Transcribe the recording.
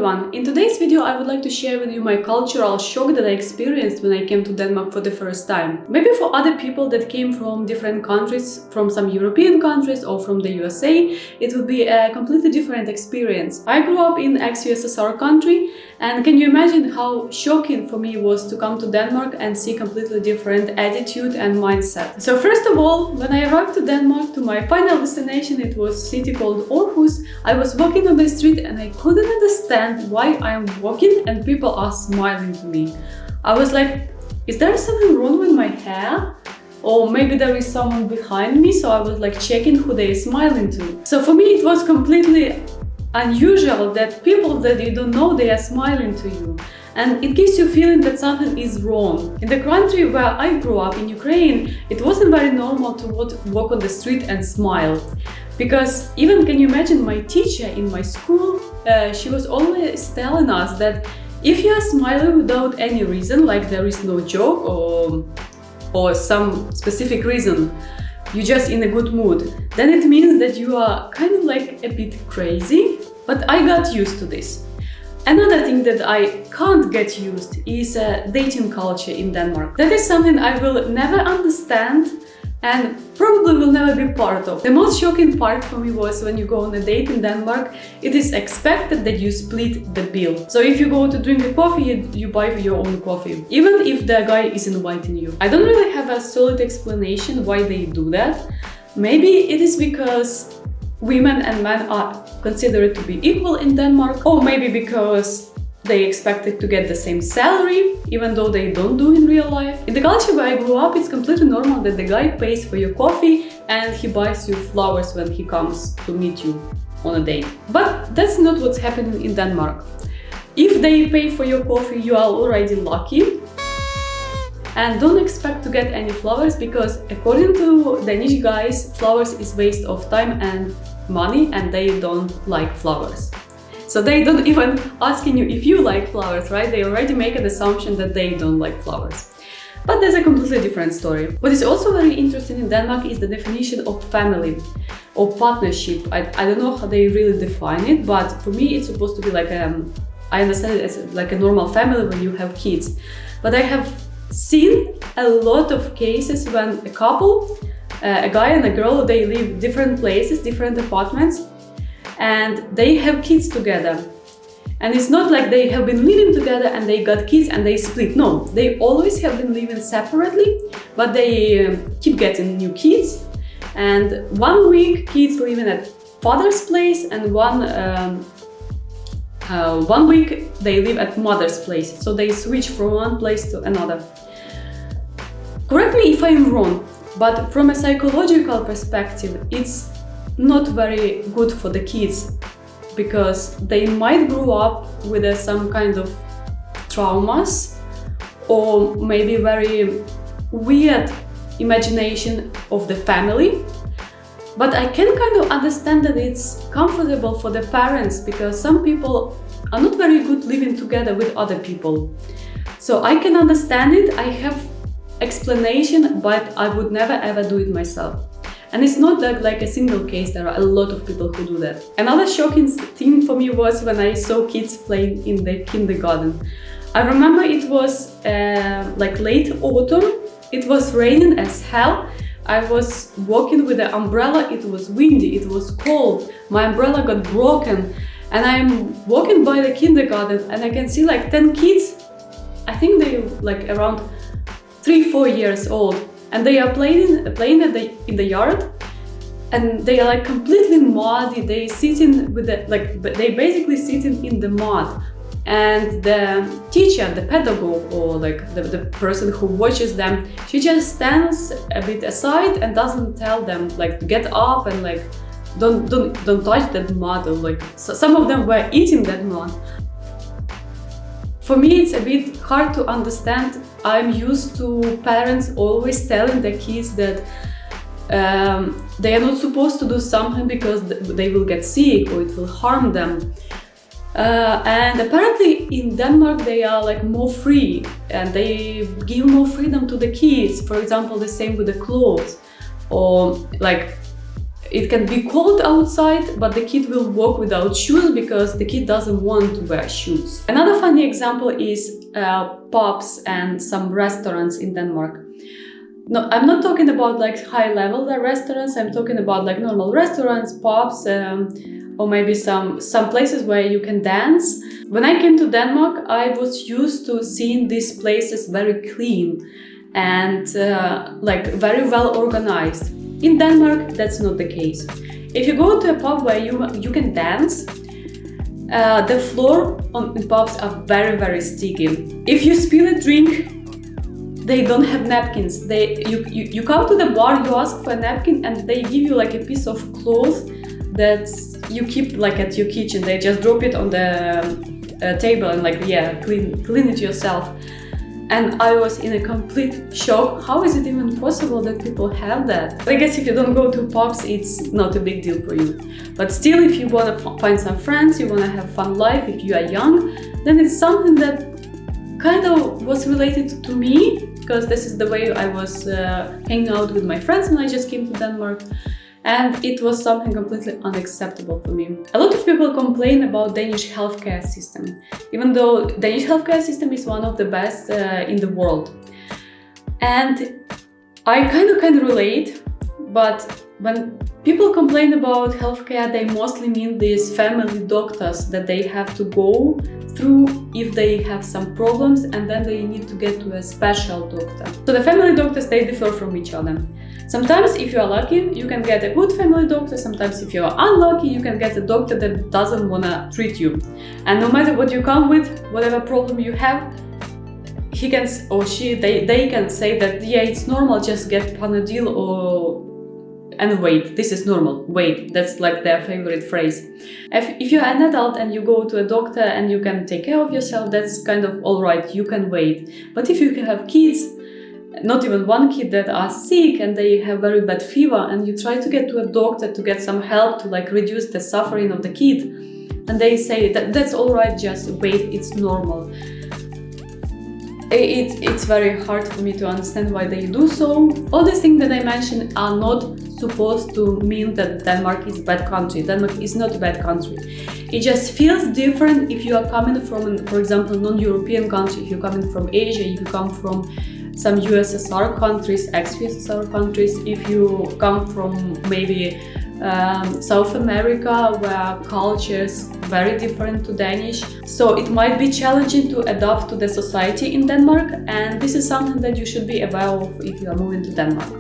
everyone! In today's video I would like to share with you my cultural shock that I experienced when I came to Denmark for the first time. Maybe for other people that came from different countries, from some European countries or from the USA, it would be a completely different experience. I grew up in ex-USSR country, and can you imagine how shocking for me was to come to Denmark and see completely different attitude and mindset. So first of all, when I arrived to Denmark, to my final destination, it was a city called Aarhus. I was walking on the street and I couldn't understand why I'm walking and people are smiling to me. I was like, is there something wrong with my hair? Or maybe there is someone behind me, so I was like checking who they are smiling to. So for me it was completely unusual that people that you don't know, they are smiling to you. And it gives you a feeling that something is wrong. In the country where I grew up, in Ukraine, it wasn't very normal to walk on the street and smile. Because even, can you imagine, my teacher in my school, she was always telling us that if you are smiling without any reason, like there is no joke or some specific reason, you're just in a good mood, then it means that you are kind of like a bit crazy. But I got used to this. Another thing that I can't get used is dating culture in Denmark. That is something I will never understand and probably will never be part of. The most shocking part for me was when you go on a date in Denmark, it is expected that you split the bill. So if you go to drink a coffee, you buy your own coffee, even if the guy is inviting you. I don't really have a solid explanation why they do that. Maybe it is because women and men are considered to be equal in Denmark, or maybe because they expected to get the same salary, even though they don't do in real life. In the culture where I grew up, it's completely normal that the guy pays for your coffee and he buys you flowers when he comes to meet you on a date. But that's not what's happening in Denmark. If they pay for your coffee, you are already lucky. And don't expect to get any flowers, because according to Danish guys, flowers is waste of time and money, and they don't like flowers. So they don't even asking you if you like flowers, right? They already make an assumption that they don't like flowers. But that's a completely different story. What is also very interesting in Denmark is the definition of family or partnership. I don't know how they really define it, but for me it's supposed to be like I understand it as like a normal family when you have kids. But I have seen a lot of cases when a couple, a guy and a girl, they live different places, different apartments, and they have kids together. And it's not like they have been living together and they got kids and they split. No, they always have been living separately, but they keep getting new kids. And 1 week kids living at father's place, and one week they live at mother's place. So they switch from one place to another. Correct me if I'm wrong, but from a psychological perspective, it's not very good for the kids, because they might grow up with some kind of traumas or maybe very weird imagination of the family. But I can kind of understand that it's comfortable for the parents, because some people are not very good living together with other people. So I can understand it, I have explanation, but I would never ever do it myself. And it's not like a single case, there are a lot of people who do that. Another shocking thing for me was when I saw kids playing in the kindergarten. I remember it was like late autumn, it was raining as hell. I was walking with an umbrella, it was windy, it was cold, my umbrella got broken, and I'm walking by the kindergarten and I can see like 10 kids, I think they like around 3-4 years old, and they are playing in the yard, and they are like completely muddy. They sitting with they basically sitting in the mud, and the teacher, the pedagogue, or like the person who watches them, she just stands a bit aside and doesn't tell them like to get up and like don't touch that mud, or like some of them were eating that mud. For me, it's a bit hard to understand. I'm used to parents always telling their kids that they are not supposed to do something because they will get sick or it will harm them. And apparently in Denmark they are like more free and they give more freedom to the kids. For example, the same with the clothes, or like It can be cold outside, but the kid will walk without shoes because the kid doesn't want to wear shoes. Another funny example is pubs and some restaurants in Denmark. No, I'm not talking about like high-level restaurants. I'm talking about like normal restaurants, pubs, or maybe some places where you can dance. When I came to Denmark, I was used to seeing these places very clean and like very well organized. In Denmark, that's not the case. If you go to a pub where you can dance, the floor in pubs are very sticky. If you spill a drink, they don't have napkins. You come to the bar, you ask for a napkin, and they give you like a piece of cloth that you keep like at your kitchen. They just drop it on the table and like, yeah, clean it yourself. And I was in a complete shock. How is it even possible that people have that? But I guess if you don't go to pubs, it's not a big deal for you. But still, if you want to find some friends, you want to have fun life, if you are young, then it's something that kind of was related to me, because this is the way I was hanging out with my friends when I just came to Denmark. And it was something completely unacceptable for me. A lot of people complain about Danish healthcare system, even though Danish healthcare system is one of the best in the world. And I kind of relate, but when people complain about healthcare, they mostly mean these family doctors that they have to go through if they have some problems, and then they need to get to a special doctor. So the family doctors, they differ from each other. Sometimes if you are lucky, you can get a good family doctor. Sometimes if you are unlucky, you can get a doctor that doesn't want to treat you. And no matter what you come with, whatever problem you have, he can or she, they can say that, yeah, it's normal, just get Panadil and wait, this is normal, wait, that's like their favorite phrase. If you're an adult and you go to a doctor and you can take care of yourself, that's kind of alright, you can wait. But if you have kids, not even one kid, that are sick and they have very bad fever, and you try to get to a doctor to get some help to like reduce the suffering of the kid, and they say that that's alright, just wait, it's normal. It's very hard for me to understand why they do so. All these things that I mentioned are not supposed to mean that Denmark is a bad country. Denmark is not a bad country. It just feels different if you are coming from, for example, non-European country, if you're coming from Asia, if you come from some USSR countries, ex-USSR countries, if you come from maybe South America, where culture is very different to Danish. So it might be challenging to adapt to the society in Denmark, and this is something that you should be aware of if you are moving to Denmark.